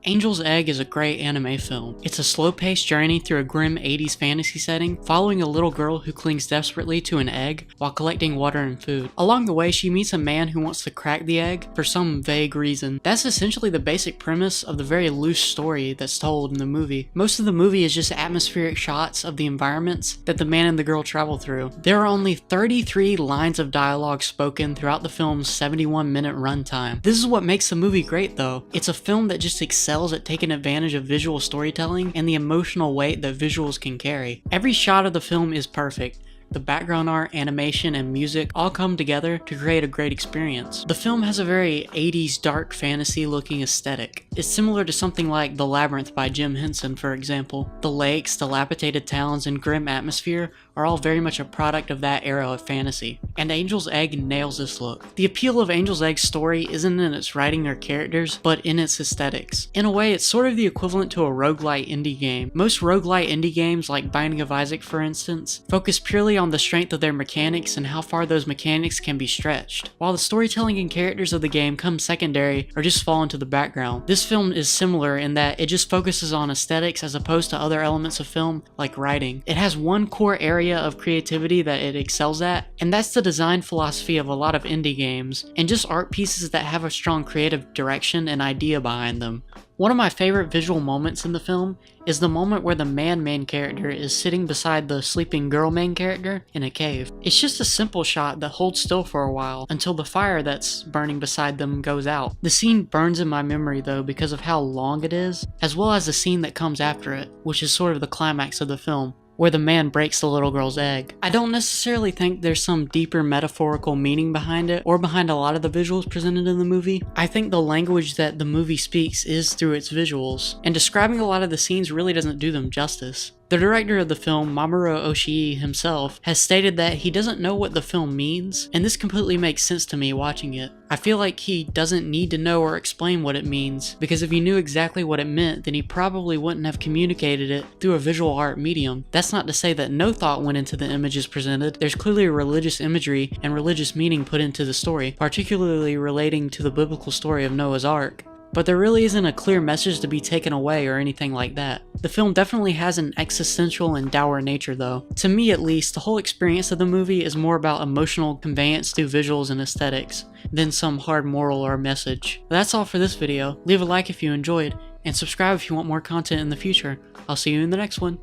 Angel's Egg is a great anime film. It's a slow-paced journey through a grim 80s fantasy setting, following a little girl who clings desperately to an egg while collecting water and food. Along the way, she meets a man who wants to crack the egg for some vague reason. That's essentially the basic premise of the very loose story that's told in the movie. Most of the movie is just atmospheric shots of the environments that the man and the girl travel through. There are only 33 lines of dialogue spoken throughout the film's 71-minute runtime. This is what makes the movie great though. It's a film that just excels at taking advantage of visual storytelling and the emotional weight that visuals can carry. Every shot of the film is perfect. The background art, animation, and music all come together to create a great experience. The film has a very 80s dark fantasy looking aesthetic. It's similar to something like The Labyrinth by Jim Henson, for example. The lakes, dilapidated towns, and grim atmosphere are all very much a product of that era of fantasy. And Angel's Egg nails this look. The appeal of Angel's Egg's story isn't in its writing or characters, but in its aesthetics. In a way, it's sort of the equivalent to a roguelite indie game. Most roguelite indie games, like Binding of Isaac for instance, focus purely on the strength of their mechanics and how far those mechanics can be stretched, while the storytelling and characters of the game come secondary or just fall into the background. This film is similar in that it just focuses on aesthetics as opposed to other elements of film like writing. It has one core area of creativity that it excels at, and that's the design philosophy of a lot of indie games, and just art pieces that have a strong creative direction and idea behind them. One of my favorite visual moments in the film is the moment where the main character is sitting beside the sleeping girl main character in a cave. It's just a simple shot that holds still for a while until the fire that's burning beside them goes out. The scene burns in my memory though because of how long it is, as well as the scene that comes after it, which is sort of the climax of the film, where the man breaks the little girl's egg. I don't necessarily think there's some deeper metaphorical meaning behind it, or behind a lot of the visuals presented in the movie. I think the language that the movie speaks is through its visuals, and describing a lot of the scenes really doesn't do them justice. The director of the film, Mamoru Oshii himself, has stated that he doesn't know what the film means, and this completely makes sense to me watching it. I feel like he doesn't need to know or explain what it means, because if he knew exactly what it meant, then he probably wouldn't have communicated it through a visual art medium. That's not to say that no thought went into the images presented. There's clearly religious imagery and religious meaning put into the story, particularly relating to the biblical story of Noah's Ark. But there really isn't a clear message to be taken away or anything like that. The film definitely has an existential and dour nature though. To me at least, the whole experience of the movie is more about emotional conveyance through visuals and aesthetics than some hard moral or message. That's all for this video. Leave a like if you enjoyed, and subscribe if you want more content in the future. I'll see you in the next one.